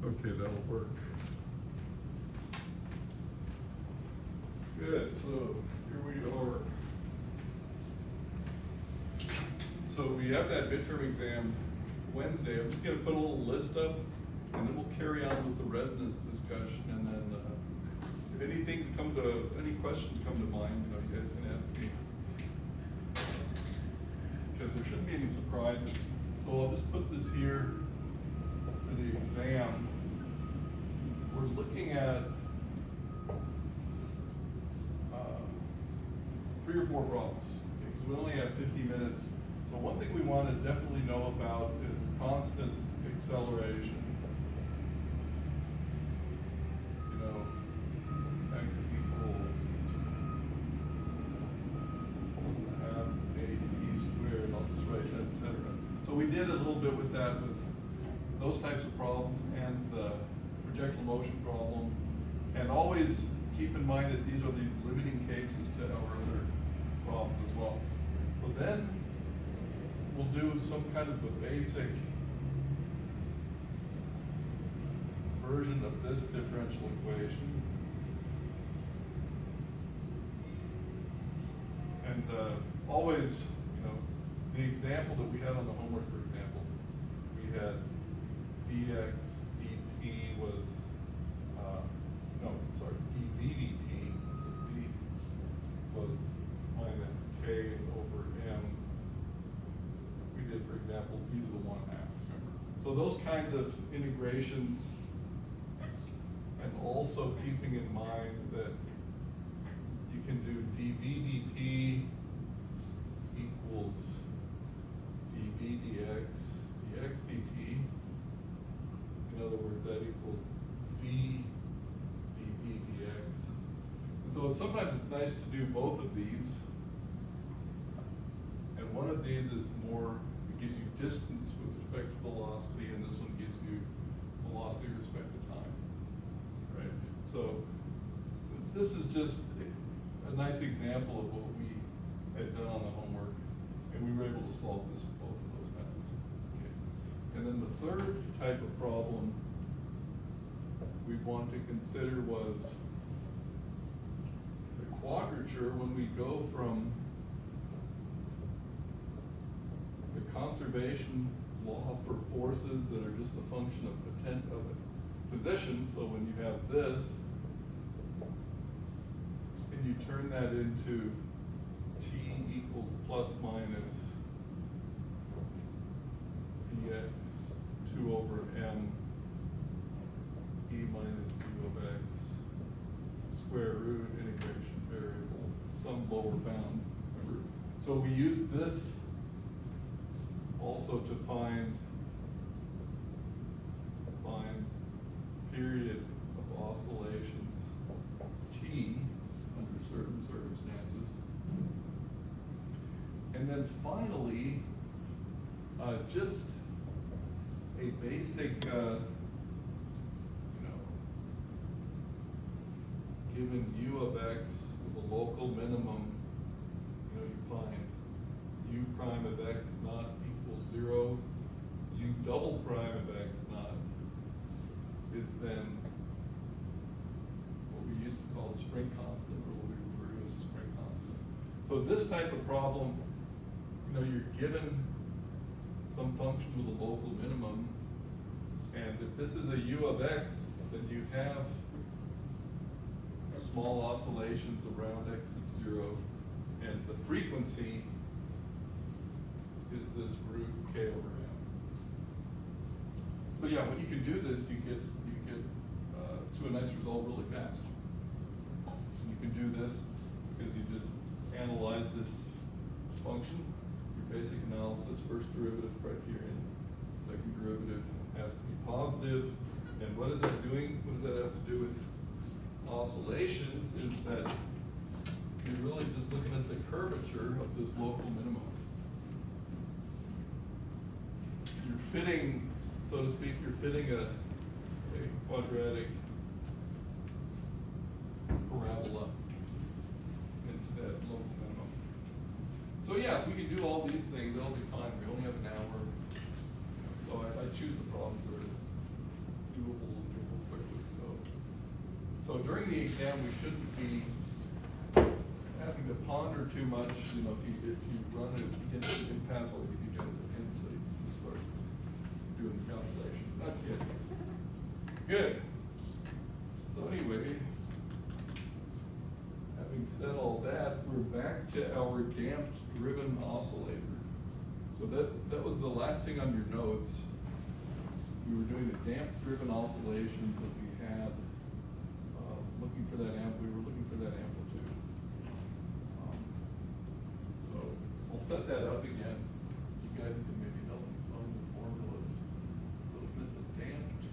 Okay, that'll work. Good, so here we are. So we have that midterm exam Wednesday. I'm just gonna put a little list up, and then we'll carry on with the residence discussion, and then if any questions come to mind, you guys can ask me. Because there shouldn't be any surprises. So I'll just put this here for the exam. We're looking at 3 or 4 problems, because we only have 50 minutes. So one thing we want to definitely know about is constant acceleration. X equals plus a half AT squared, I'll just write etc. So we did a little bit with that, with those types of problems and the projectile motion problem. And always keep in mind that these are the limiting cases to our other problems as well. So then we'll do some kind of a basic version of this differential equation. And always, the example that we had on the homework, for example, we had dx dt was, dv dt, so d was minus k over m. We did, for example, v to the 1/2, remember? So those kinds of integrations, and also keeping in mind that you can do dv dt equals dv dx dx dt. In other words, that equals v dv dx. And so sometimes it's nice to do both of these. And one of these is more, it gives you distance with respect to velocity, and this one gives you velocity with respect to time. Right? So this is just a nice example of what we had done on the homework, and we were able to solve this with both of those methods. Okay. And then the third type of problem we want to consider was the quadrature when we go from the conservation law for forces that are just a function of position. So when you have this, and you turn that into t equals plus minus dx 2 over m e minus 2 of x square root integration variable, some lower bound. Remember? So we use this also to find period of oscillations t under certain circumstances. And then finally, just a basic, given u of x with a local minimum, you find u prime of x not equals 0, u double prime of x not is then what we used to call the spring constant, or what we refer to as the spring constant. So this type of problem, you're given some function with a local minimum, and if this is a u of x, then you have small oscillations around x sub 0, and the frequency is this root k over m. So yeah, when you can do this, you get to a nice result really fast. You can do this because you just analyze this function, your basic analysis, first derivative criterion, second derivative has to be positive. And what is that doing? What does that have to do with oscillations? Is that you're really just looking at the curvature of this local minimum. You're fitting, so to speak, you're fitting a quadratic parabola into that local minimum. So yeah, if we can do all these things, that'll be fine. We only have an hour. So I choose the problems that are doable So during the exam, we shouldn't be having to ponder too much, you know, if you run it against the impasse, I'll give you guys a hint so you can start doing the calculation. That's it. Good. So anyway, having said all that, we're back to our damped driven oscillator. So that was the last thing on your notes. We were doing the damped driven oscillations that we had, looking for that we were looking for that amplitude. So I'll set that up again. You guys can maybe help me find the formulas. So looking at the damped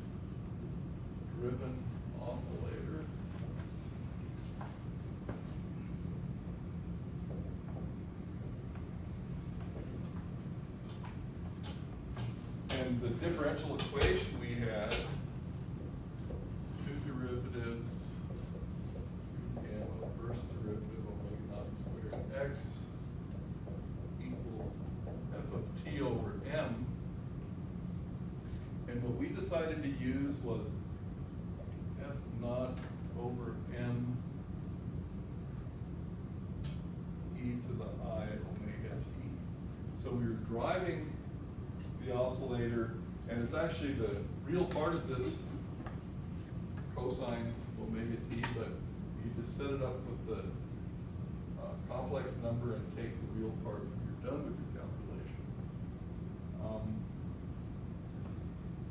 driven oscillator. And the differential equation we had, two derivatives, gamma, first derivative omega naught squared x equals f of t over m. And what we decided to use was f naught over m e to the I omega t. So we were driving the oscillator, and it's actually the real part of this cosine omega t, but you just set it up with the complex number and take the real part when you're done with your calculation.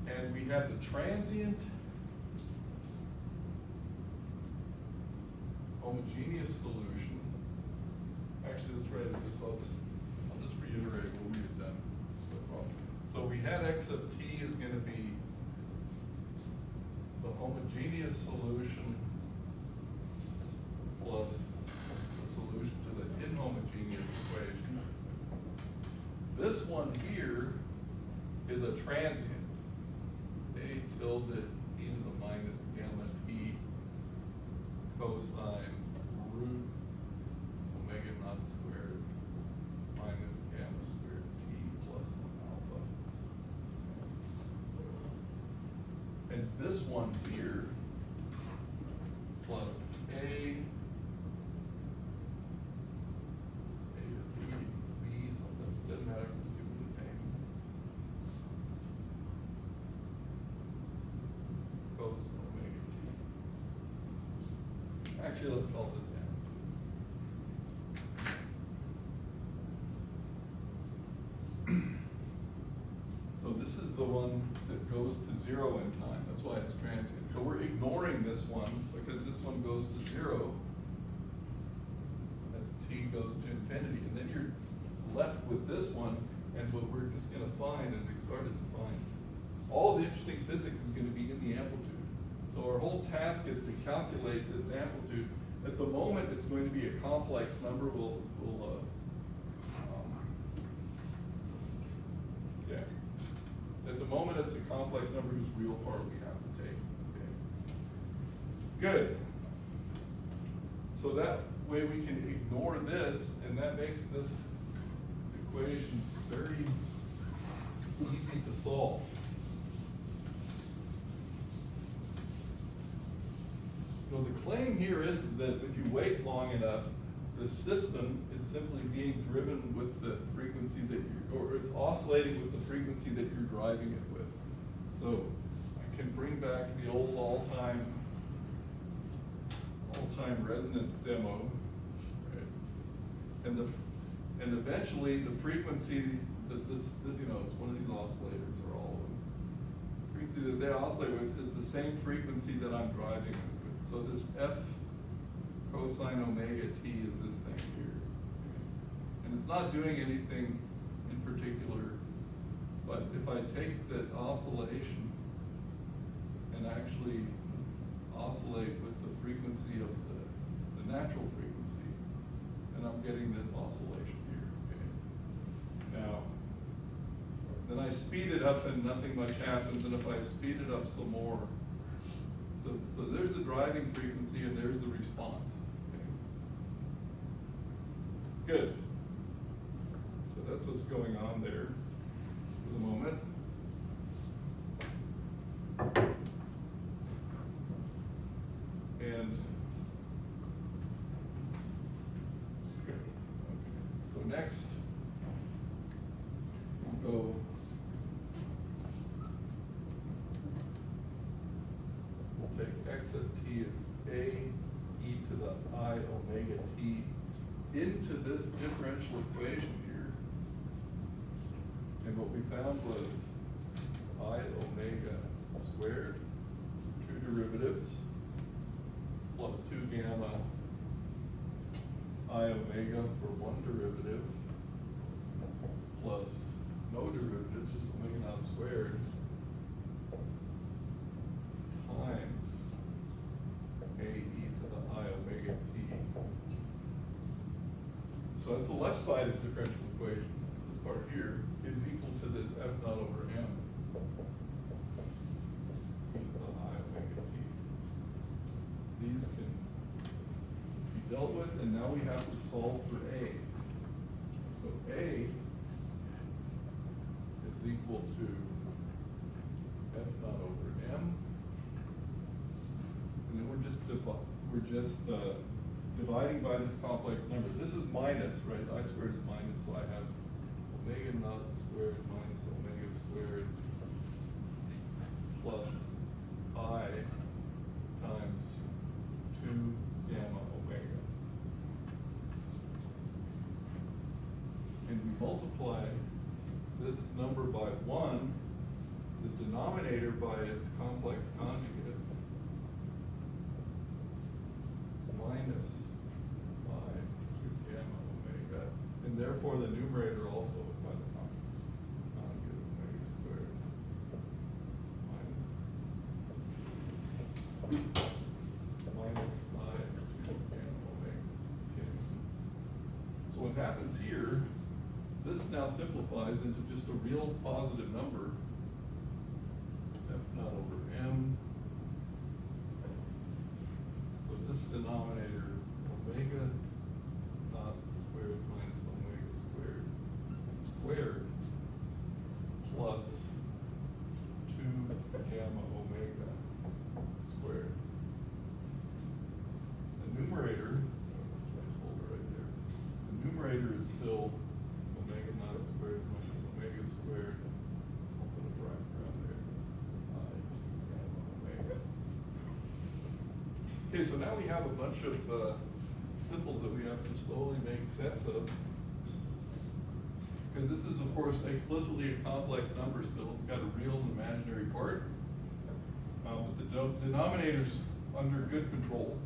And we have the transient homogeneous solution. Actually, let's write it this. I'll just reiterate what we had done. So we had x of t is going to be the homogeneous solution plus the solution to the inhomogeneous equation. This one here is a transient. A tilde e to the minus gamma t cosine root omega naught squared minus gamma squared t plus alpha. And this one here plus A or B, something, doesn't matter, just give it a name. Cos omega t. Actually, let's call this down. So this is the one that goes to 0 in time. That's why it's transient. So we're ignoring this one because this one goes to 0 as t goes to infinity. And then you're left with this one, and what we're just going to find, and we started to find, all the interesting physics is going to be in the amplitude. So our whole task is to calculate this amplitude. At the moment, it's going to be a complex number. At the moment, it's a complex number whose real part we have to take. Okay. Good. So that way we can ignore this, and that makes this equation very easy to solve. So the claim here is that if you wait long enough, the system is simply being driven with the frequency that or it's oscillating with the frequency that you're driving it with. So I can bring back the old all-time resonance demo, right? And eventually the frequency that this you know, it's one of these oscillators or all of them. The frequency that they oscillate with is the same frequency that I'm driving it with. So this f cosine omega t is this thing here. And it's not doing anything in particular, but if I take that oscillation and actually oscillate with the frequency of the natural frequency, then I'm getting this oscillation here. Okay. Now, then I speed it up and nothing much happens, and if I speed it up some more, so there's the driving frequency and there's the response. Okay. Good. So that's what's going on there for the moment. And a e to the I omega t into this differential equation here. And what we found was I omega squared, two derivatives, plus 2 gamma I omega for one derivative, plus no derivatives, just omega naught squared, times a e to the I omega t. So that's the left side of the differential equation. That's this part here is equal to this f naught over m e to the I omega t. These can be dealt with, and now we have to solve for a. So a is equal to f naught over m, and then we're just dividing by this complex number. This is minus, right? I squared is minus, so I have omega naught squared minus omega squared plus I times 2 gamma omega. And we multiply this number by 1, the denominator by its complex conjugate, minus by 2 gamma omega, and therefore the numerator also by the conjugate omega squared minus by 2 gamma omega. Okay. So what happens here, this now simplifies into just a real positive number, f naught over m. So this denominator, omega naught squared minus omega squared squared plus 2 gamma omega squared. The numerator, placeholder right there, the numerator is still omega naught squared minus omega squared. I'll put a bracket around there. I 2 gamma omega. Okay, so now we have a bunch of symbols that we have to slowly make sense of. Because this is, of course, explicitly a complex number still. It's got a real and imaginary part. But the denominator's under good control.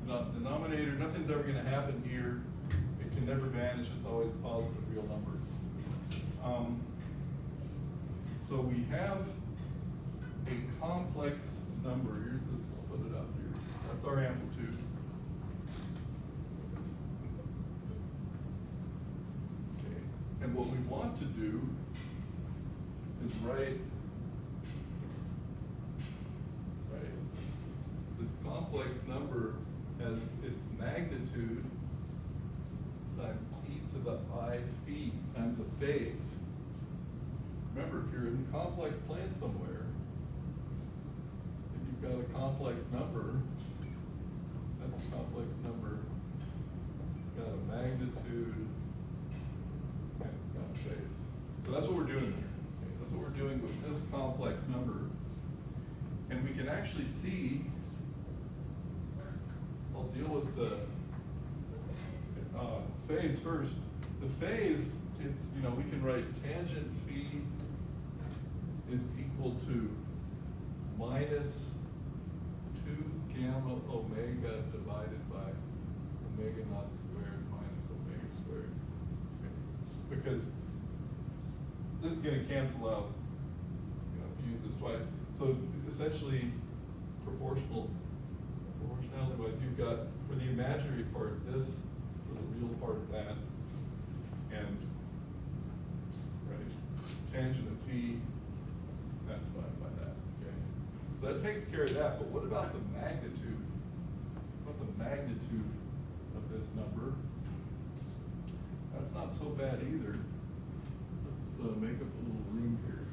Denominator, nothing's ever going to happen here. It can never vanish. It's always positive real numbers. So we have a complex number. Here's this, I'll put it up here. That's our amplitude. Okay, and what we want to do is write this complex number as its magnitude times e to the I phi times a phase. Remember, if you're in a complex plane somewhere, and you've got a complex number, that's a complex number, it's got a magnitude, and it's got a phase. So that's what we're doing here. Okay? That's what we're doing with this complex number. And we can actually see, I'll deal with the phase first. The phase, it's, we can write tangent phi is equal to minus 2 gamma omega divided by omega naught squared minus omega squared. Okay. Because this is going to cancel out, if you use this twice. So essentially, proportionality wise, you've got for the imaginary part this, for the real part that, and tangent of phi that divided by that. Okay, so that takes care of that. But what about the magnitude? What about the magnitude of this number? That's not so bad either. Let's make up a little room here.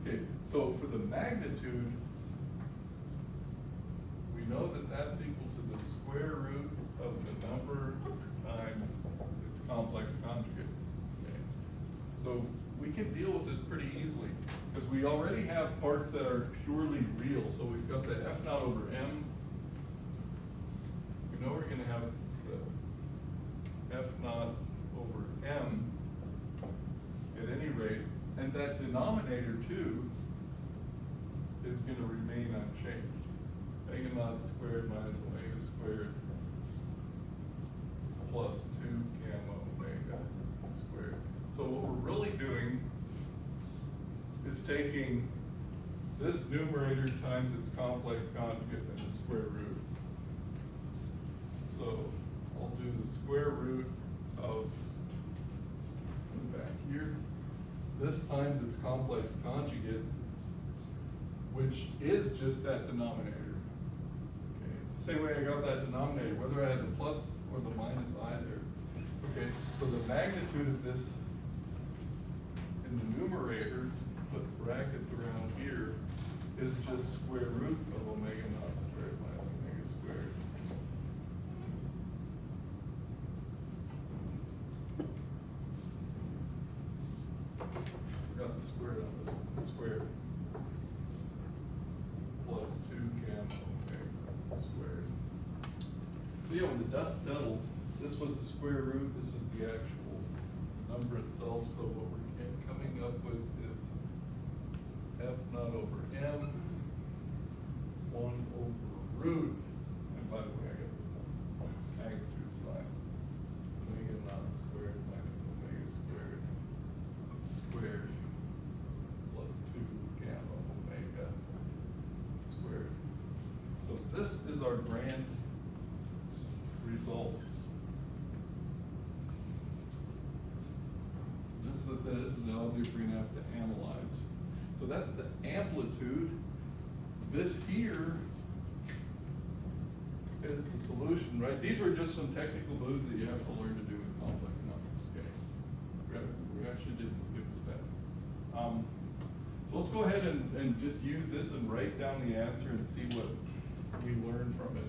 Okay, so for the magnitude, we know that that's equal to the square root of the number times its complex conjugate. Okay. So we can deal with this pretty easily, because we already have parts that are purely real. So we've got the F naught over M. We know we're gonna have the F naught over M at any rate, and that denominator too is gonna remain unchanged. Omega naught squared minus omega squared plus 2 gamma omega squared. So what we're really doing is taking this numerator times its complex conjugate and the square root. So I'll do the square root of, back here, this times its complex conjugate, which is just that denominator. Okay, it's the same way I got that denominator, whether I had the plus or the minus I there. Okay, so the magnitude of this in the numerator, put brackets around here, is just square root of omega naught squared minus omega squared. Forgot the squared on this one, squared. Plus 2 gamma omega squared. So yeah, when the dust settles, this was the square root, this is the actual number itself, so what we're coming up with is F naught over M, 1 over root, and by the way, I got the magnitude sign, omega naught squared minus omega squared, squared, plus 2 gamma omega squared. So this is our grand result. This is the object we're gonna have to analyze. So that's the amplitude. This here is the solution, right? These were just some technical moves that you have to learn to do with complex numbers, okay? We actually didn't skip a step. So let's go ahead and just use this and write down the answer and see what we learned from it.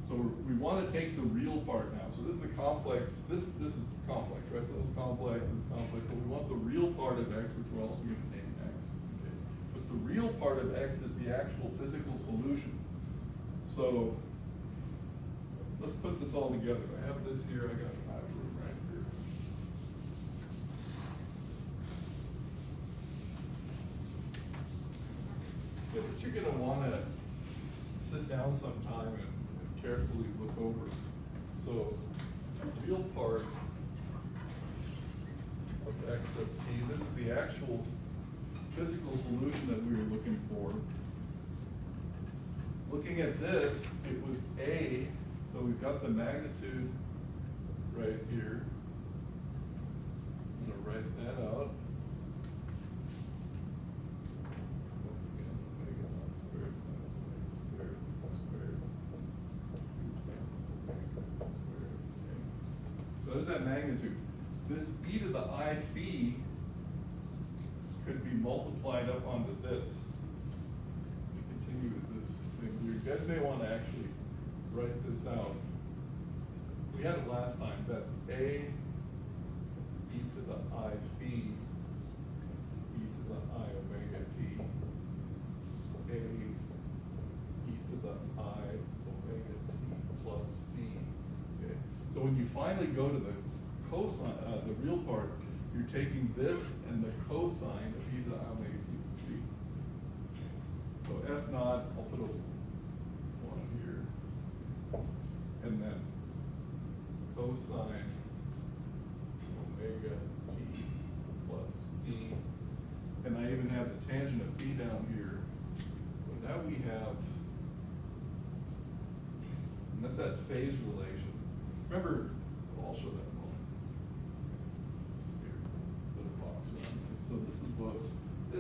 So we want to take the real part now. So this is the complex, this is complex, right? This is complex, this is complex, but we want the real part of x, which we're also going to name x. Okay? But the real part of x is the actual physical solution. So let's put this all together. I have this here, I got an room right here. Okay, but you're going to want to sit down sometime and carefully look over. So the real part of x sub t, this is the actual physical solution that we were looking for. Looking at this, it was a, so we've got the magnitude right here. I'm gonna write that out. Once again, omega naught squared minus omega squared squared. So there's that magnitude. This e to the I phi could be multiplied up onto this. Let me continue with this thing. You guys may want to actually write this out. We had it last time. That's a e to the I phi e to the I omega t. A e to the I omega t plus phi. Okay. So when you finally go to the cosine, the real part, you're taking this and the cosine of e to the I omega t plus phi. So F naught, I'll put a 1 here, and then cosine omega t plus phi, and I even have the tangent of phi down here. So now we have, and that's that phase relation. Remember, well, I'll show that in a moment. Here, put a box around this. So this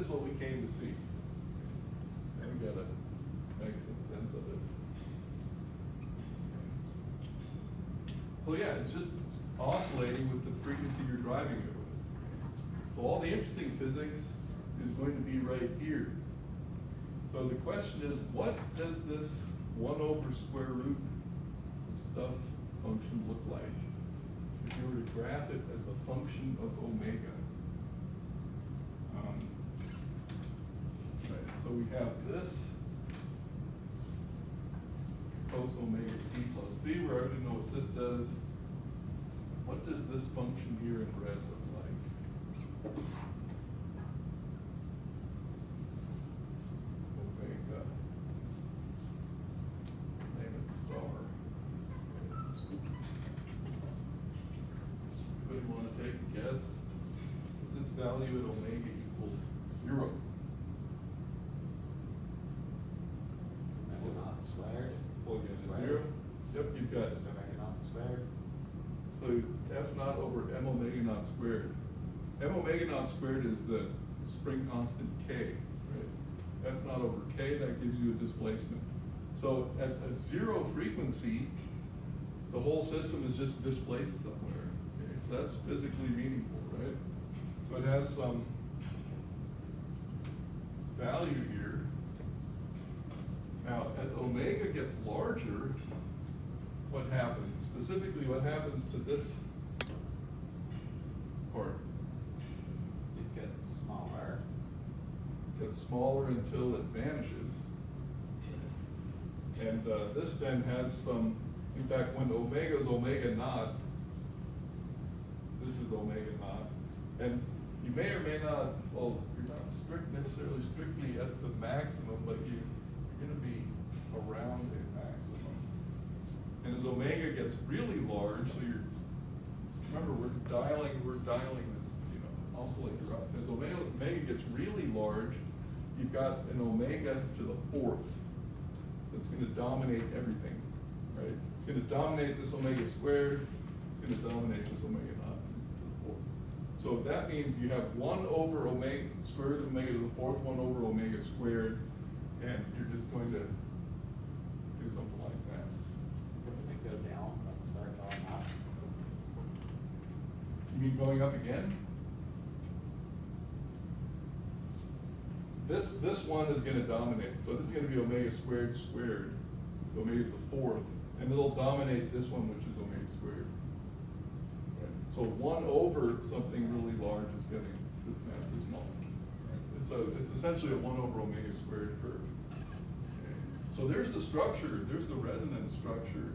is what we came to see. And we gotta make some sense of it. So yeah, it's just oscillating with the frequency you're driving it with. So all the interesting physics is going to be right here. So the question is, what does this 1 over square root of stuff function look like if you were to graph it as a function of omega? Right, so we have this cos omega t plus b. We already know what this does. What does this function here in red look like? Omega. Name it star. Anybody want to take a guess? What's its value at omega equals 0? Omega naught squared. Plug in at 0. Yep, you've got Omega naught squared. so F naught over m omega naught squared. M omega naught squared is the spring constant K, right? F naught over K, that gives you a displacement. So at a 0 frequency, the whole system is just displaced somewhere. Okay? So that's physically meaningful, right? So it has some value here. Now, as omega gets larger, what happens? Specifically, what happens to this part? It gets smaller. It gets smaller until it vanishes. And this then has some, in fact, when omega is omega naught, this is omega naught. And you may or may not, well, you're not necessarily strictly at the maximum, but you're going to be around a maximum. And as omega gets really large, so you're, remember we're dialing this, oscillator up. As omega gets really large, you've got an omega to the 4th that's going to dominate everything, right? It's going to dominate this omega squared, it's going to dominate this omega naught to the 4th. So that means you have 1 over omega, square root of omega to the 4th, 1 over omega squared, and you're just going to do something like that. Couldn't it go down and start going up? You mean going up again? This one is going to dominate. So this is going to be omega squared squared. So omega to the 4th. And it'll dominate this one, which is omega squared. Right. So 1 over something really large is getting systematically small. Right. It's essentially a 1 over omega squared curve. Okay. So there's the structure, there's the resonance structure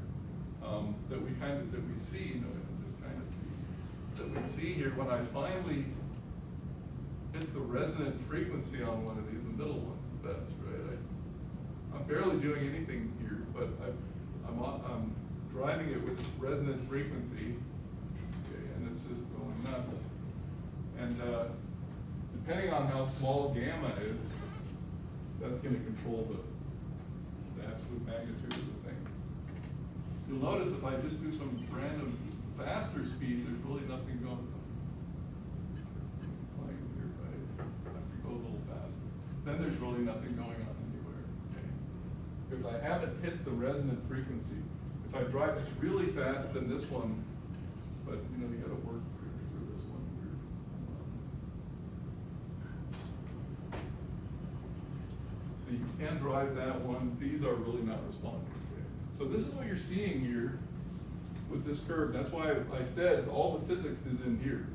that we see, that we see here when I finally hit the resonant frequency on one of these. The middle one's the best, right? I'm barely doing anything here, but I'm driving it with its resonant frequency, okay, and it's just going nuts. And depending on how small gamma is, that's going to control the absolute magnitude of the thing. You'll notice if I just do some random faster speed, there's really nothing going on. Then there's really nothing going on anywhere, okay? Because I haven't hit the resonant frequency. If I drive this really fast, then this one, but you gotta work through this one here. So you can drive that one. These are really not responding, okay? So this is what you're seeing here with this curve. That's why I said all the physics is in here.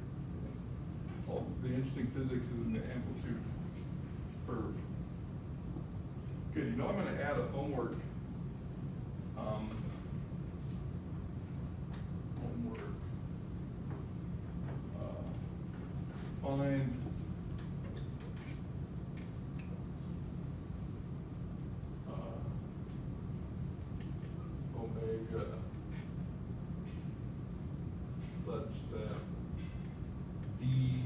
All the interesting physics is in the amplitude curve. Good, I'm going to add a homework. Find omega such that d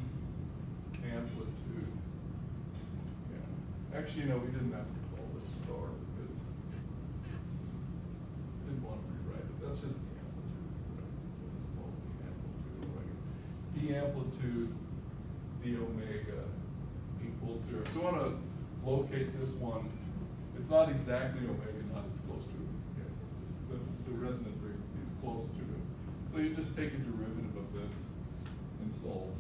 amplitude. Actually, we didn't have to call this star because I didn't want to rewrite it. That's just the amplitude. Right? It's called the amplitude omega. D amplitude d omega equals 0. So I want to locate this one. It's not exactly omega naught, it's close to it. Okay. The resonant frequency is close to it. So you just take a derivative of this and solve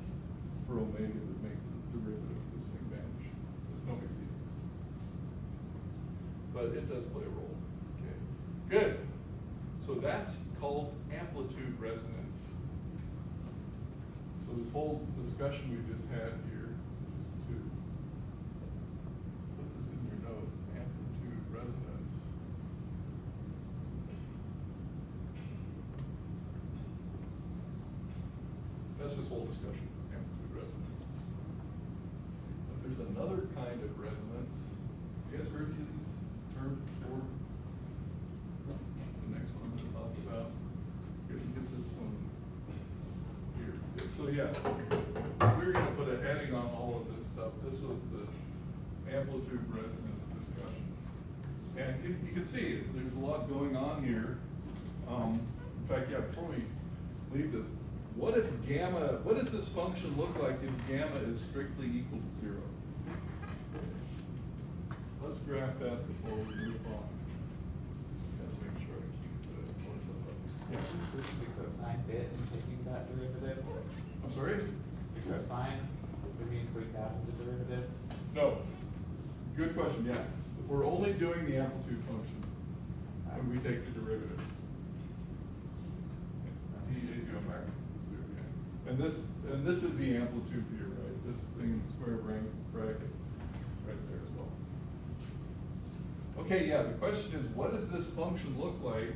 for omega that makes the derivative of this thing vanish. There's no big deal. But it does play a role. Okay. Good. So that's called amplitude resonance. So this whole discussion we just had here, just to put this in your notes, amplitude resonance. That's this whole discussion, amplitude resonance. But there's another kind of resonance. You guys heard of these terms before? The next one I'm gonna talk about. Here, get this one here. So yeah, we're gonna put a heading on all of this stuff. This was the amplitude resonance discussion. And you can see, there's a lot going on here. In fact, yeah, before we leave this, what if gamma, what does this function look like if gamma is strictly equal to 0? Let's graph that before we move on. Gotta make sure I keep the course up. Yeah. The cosine bit in taking that derivative. I'm sorry? The cosine, we mean tweak out the derivative. No. Good question, yeah. We're only doing the amplitude function when we take the derivative. And this is the amplitude here, right? This thing, square bracket, right there as well. Okay, yeah, the question is, what does this function look like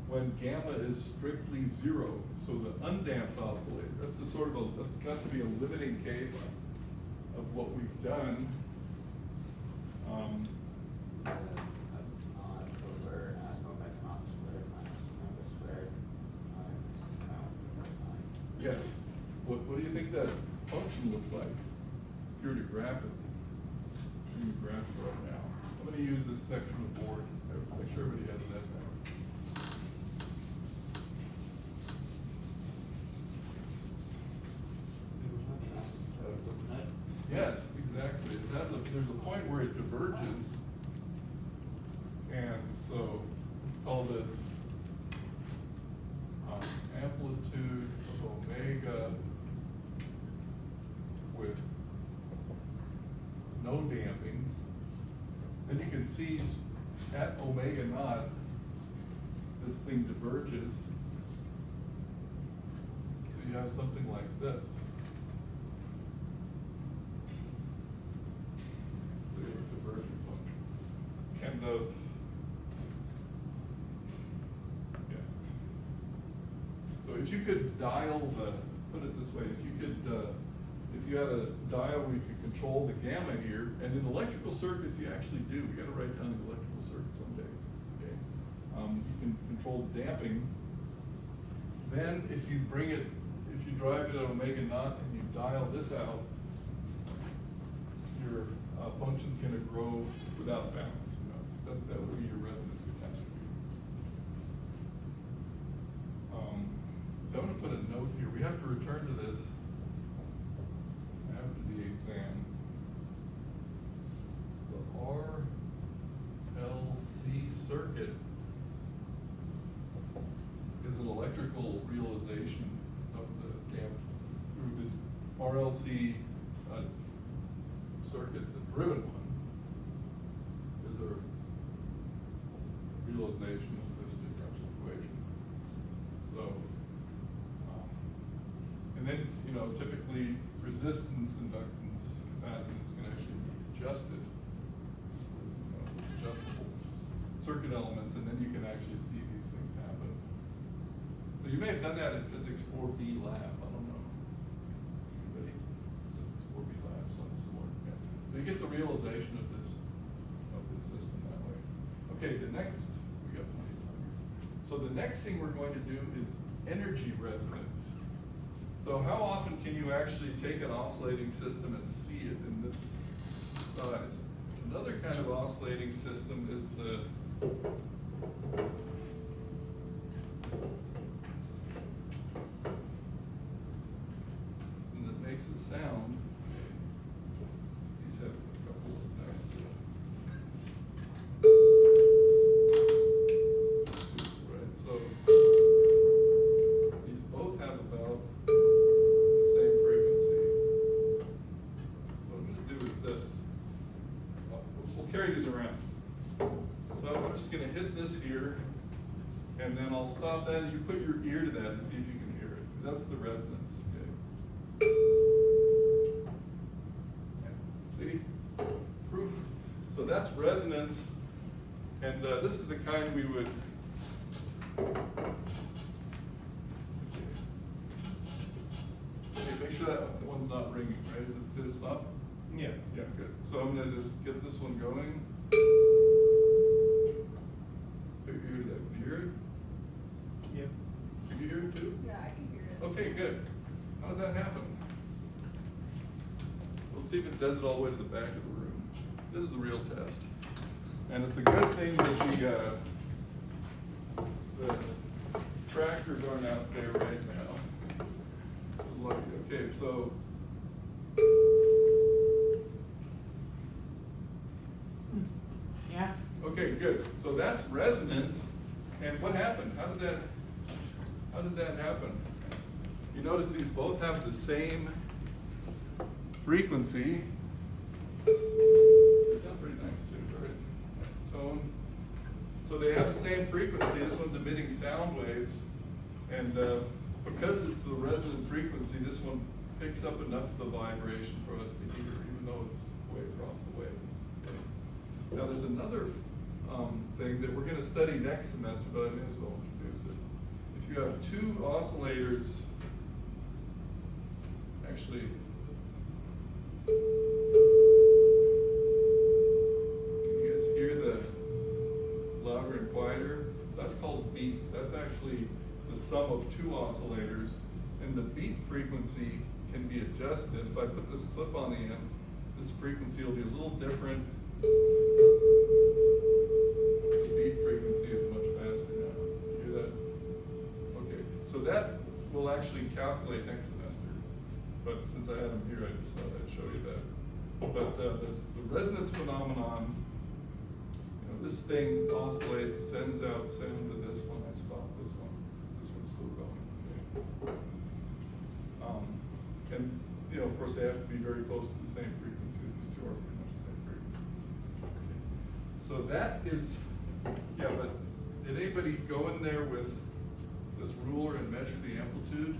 when gamma is strictly 0? So the undamped oscillator, that's the sort of that's got to be a limiting case of what we've done. Yes. What do you think that function looks like? If you were to graph it, you can graph it right now. I'm going to use this section of the board. Make sure everybody has that down. Yes, exactly. It has there's a point where it diverges, and so let's call this amplitude of omega with no damping. And you can see at omega naught, this thing diverges. So you have something like this. So you have a divergent function. And so if you could dial put it this way, if you had a dial where you could control the gamma here, and in electrical circuits you actually do, we gotta write down the electrical circuit someday, okay? You can control the damping. Then if you drive it at omega naught and you dial this out, your function's gonna grow without bounds, you know? That would be your resonance catastrophe. So I'm going to put a note here. We have to return to this after the exam. The RLC circuit is an electrical realization of the damp group. Is RLC circuit, the driven one, is a realization of this differential equation. So, and then, you know, typically resistance, inductance, capacitance can actually be adjusted. Adjustable circuit elements, and then you can actually see these things happen. So you may have done that in Physics 4B lab, I don't know. Anybody? Physics 4B lab, something similar. Yeah. So you get the realization of this system that way. Okay, we got plenty of time here. So the next thing we're going to do is energy resonance. So how often can you actually take an oscillating system and see it in this size? Another kind of oscillating system is and that makes a sound. These have a couple of nice right, so these both have about the same frequency. So what I'm going to do is this. We'll carry these around. So I'm just going to hit this here. And then I'll stop that, and you put your ear to that and see if you can hear it. That's the resonance, okay? See? Proof. So that's resonance, and this is the kind we would. Okay, make sure that one's not ringing, right? Did it stop? Yeah. Yeah, good. So I'm gonna just get this one going. Put your ear to that. Can you hear it? Yep. Can you hear it too? Yeah, I can hear it. Okay, good. How does that happen? Let's see if it does it all the way to the back of the room. This is the real test. And it's a good thing that the tractors aren't out there right now. Lucky. Okay, so. Yeah. Okay, good. So that's resonance. And what happened? How did that happen? You notice these both have the same frequency. It sounds pretty nice too, right? Nice tone. So they have the same frequency. This one's emitting sound waves. And because it's the resonant frequency, this one picks up enough of the vibration for us to hear, even though it's way across the way. Okay. Now there's another thing that we're going to study next semester, but I may as well introduce it. If you have two oscillators, actually, can you guys hear the louder and quieter? That's called beats. That's actually the sum of two oscillators, and the beat frequency can be adjusted. If I put this clip on the end, this frequency will be a little different. The beat frequency is much faster now. You hear that? Okay, so that we'll actually calculate next semester. But since I had them here, I just thought I'd show you that. But the resonance phenomenon, you know, this thing oscillates, sends out sound to this one. I stop this one. This one's still going. Okay. And you know, of course, they have to be very close to the same frequency. These two are pretty much the same frequency. Okay. So that is, yeah. But did anybody go in there with this ruler and measure the amplitude?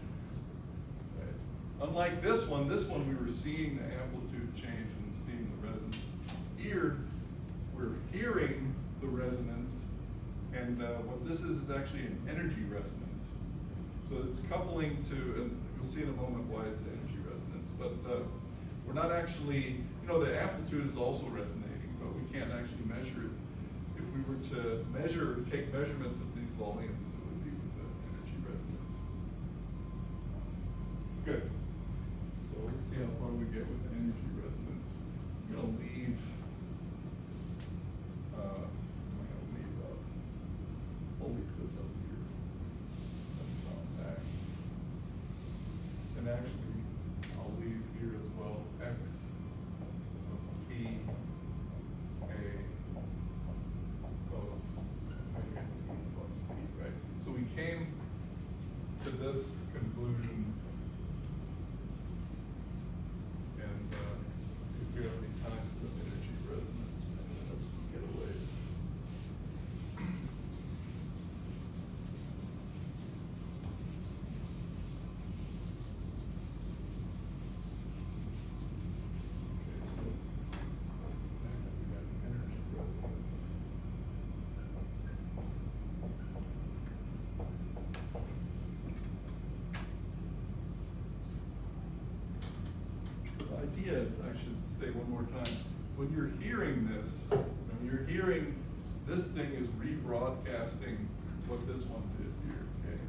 Right. Unlike this one we were seeing the amplitude change and seeing the resonance. Here, we're hearing the resonance, and what this is actually an energy resonance. So it's coupling to, and you'll see in a moment why it's energy resonance, but we're not actually, you know, the amplitude is also resonating, but we can't actually measure it. If we were to take measurements of these volumes, it would be with the energy resonance. Good. So let's see how far we get with the energy resonance. I'm gonna leave, I'll leave this up here. That's not back. And actually, I'll leave here as well, X, T, A, cos, omega T plus B, right? So we came to this conclusion. And see if we have any time for the energy resonance and some getaways. Idea, I should say one more time, when you're hearing this, when you're hearing this thing is rebroadcasting what this one did here, okay?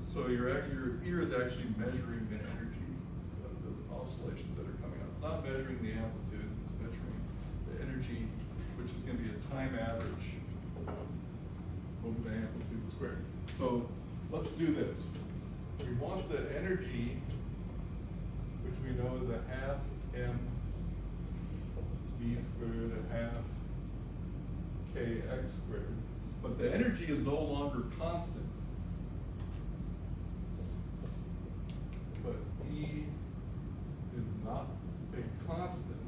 So your ear is actually measuring the energy of the oscillations that are coming out. It's not measuring the amplitudes, it's measuring the energy, which is going to be a time average over the amplitude squared. So let's do this. We want the energy, which we know is a half m v squared, a half kx squared. But the energy is no longer constant. But E is not a constant.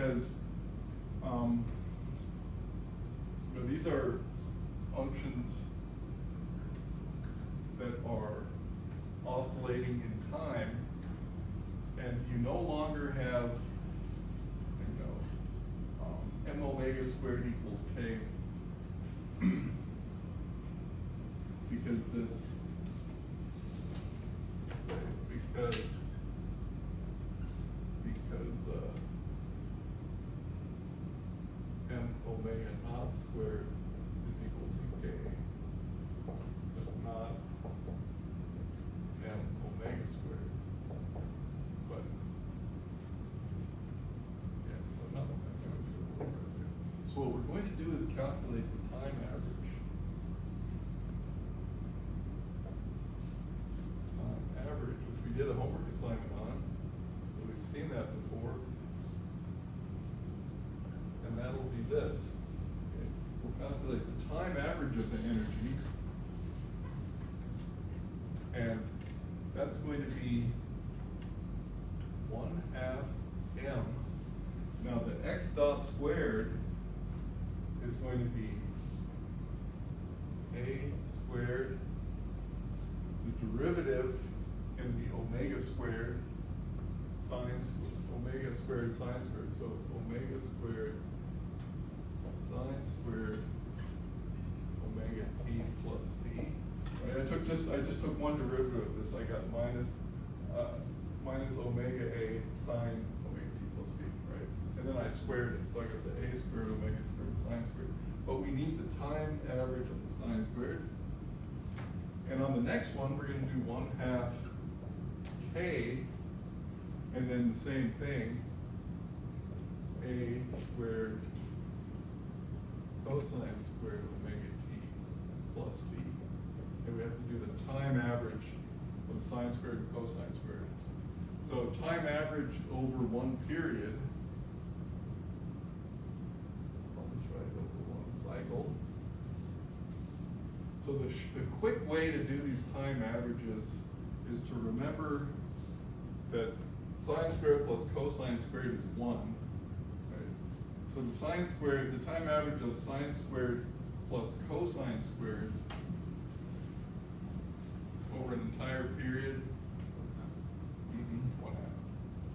because, these are functions that are oscillating in time, and you no longer have, m omega squared equals k, because this, say, because m omega naught squared is equal to k, but not m omega squared. But yeah, but nothing. So what we're going to do is calculate the time average. Time average, which we did a homework assignment on, so we've seen that before. And that'll be this. Okay. We'll calculate the time average of the energy. And that's going to be 1/2 m. Now the x dot squared is going to be a squared, the derivative in the omega squared omega squared sine squared. So omega squared sine squared omega t plus b. Right? I just took one derivative of this. I got minus omega a sine omega t plus b, right? And then I squared it, so I got the a squared omega squared sine squared. But we need the time average of the sine squared. And on the next one, we're going to do 1/2 k, and then the same thing, a squared cosine squared omega t plus b. And we have to do the time average of sine squared and cosine squared. So time average over one period, I'll just write over one cycle. So the quick way to do these time averages is to remember that sine squared plus cosine squared is 1. Right? So the sine squared, the time average of sine squared plus cosine squared over an entire period, 1/2.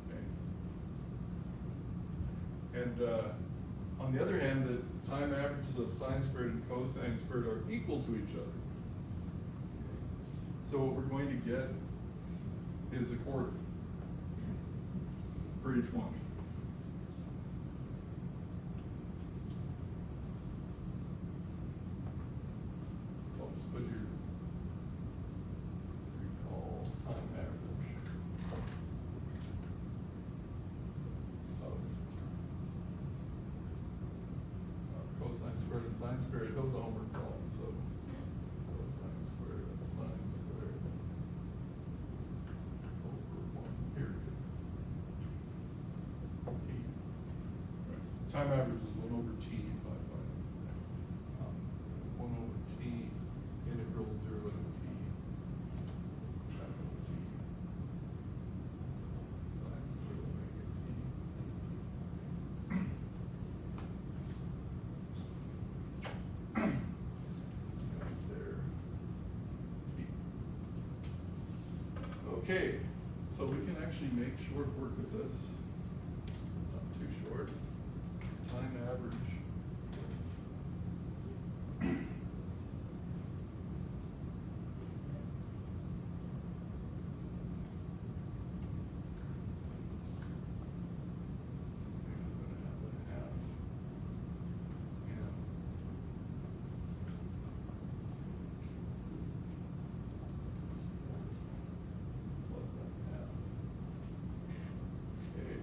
Okay. And on the other hand, the time averages of sine squared and cosine squared are equal to each other. So what we're going to get is a quarter for each one. So I'll just put here, recall time average of cosine squared and sine squared. Those are homework problems, so cosine squared and sine squared over one period. T. Right. Time average is 1 over t by 1 over t integral 0 to t back over t sine squared omega t. Right there. T. Okay, so we can actually make short work of this. Not too short. Time average. Plus that half. Okay.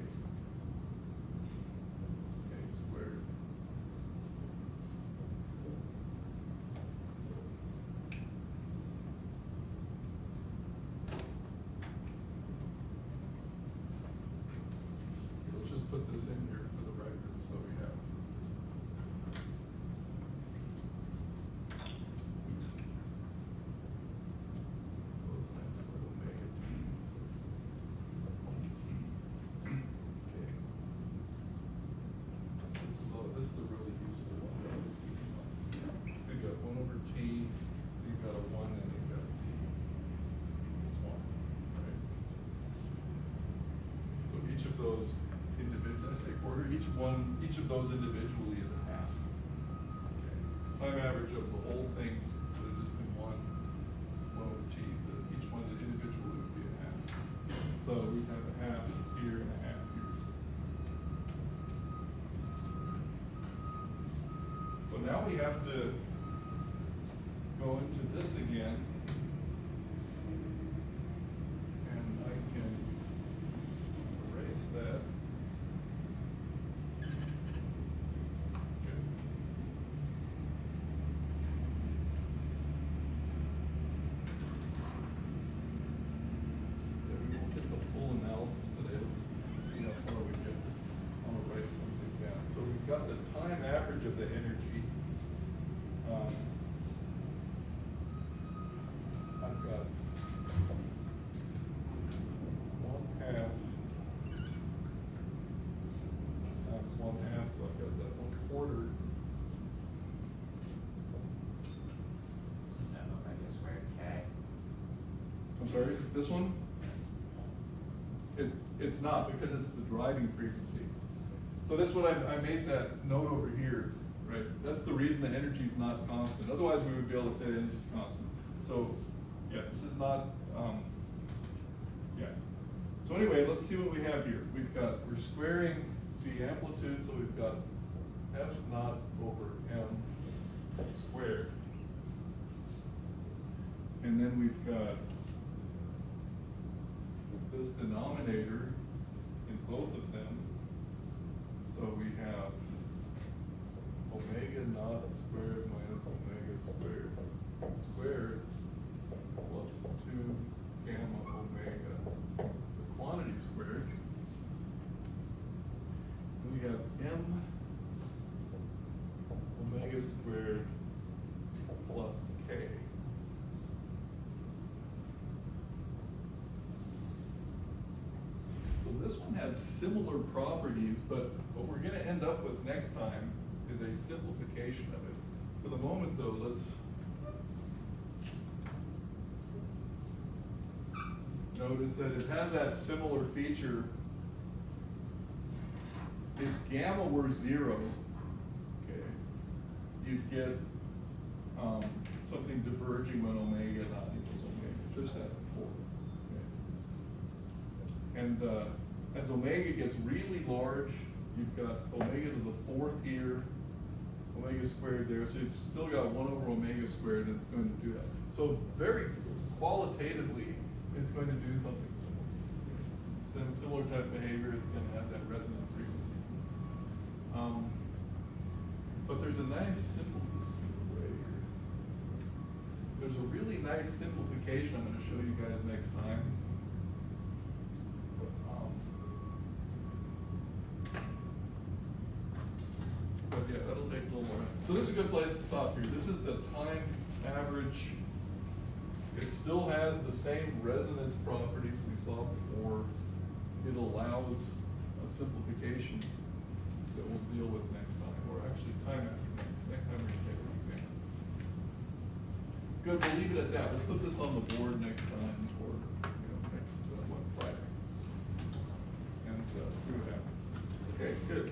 one, each of those individually is a half. Okay. Time average of the whole thing would have just been one over t, but each one individually would be a half. So we have a half here and a half here. So now we have to go into this again. And I can erase that. Okay. Yeah, we won't get the full analysis today. Let's see how far we get. I want to write something down. So we've got the time average of the energy. I've got 1/2 times 1/2, so I've got that 1/4. That omega squared K. I'm sorry, this one? It's not, because it's the driving frequency. So that's what I made that note over here, right? That's the reason the energy is not constant. Otherwise, we would be able to say the energy is constant. So, yeah, this is not, yeah. So anyway, let's see what we have here. We're squaring the amplitude, so we've got F naught over M squared. And then we've got this denominator in both of them. So we have omega naught squared minus omega squared squared plus 2 gamma omega, the quantity squared. And we have m omega squared plus k. So this one has similar properties, but what we're going to end up with next time is a simplification of it. For the moment though, let's notice that it has that similar feature. If gamma were 0, okay, you'd get something diverging when omega not equals omega, just as before. Okay. And as omega gets really large, you've got omega to the 4th here, omega squared there, so you've still got 1 over omega squared, and it's going to do that. So very qualitatively, it's going to do something similar. Some similar type behavior is going to have that resonant frequency. But there's a nice simple way here. There's a really nice simplification I'm going to show you guys next time. But yeah, that'll take a little more. So this is a good place to stop here. This is the time average. It still has the same resonance properties we saw before. It allows a simplification that we'll deal with next time, or actually time after next. Next time we're going to take an exam. Good, we'll leave it at that. We'll put this on the board next time, or next Friday, and see what happens. Okay, good.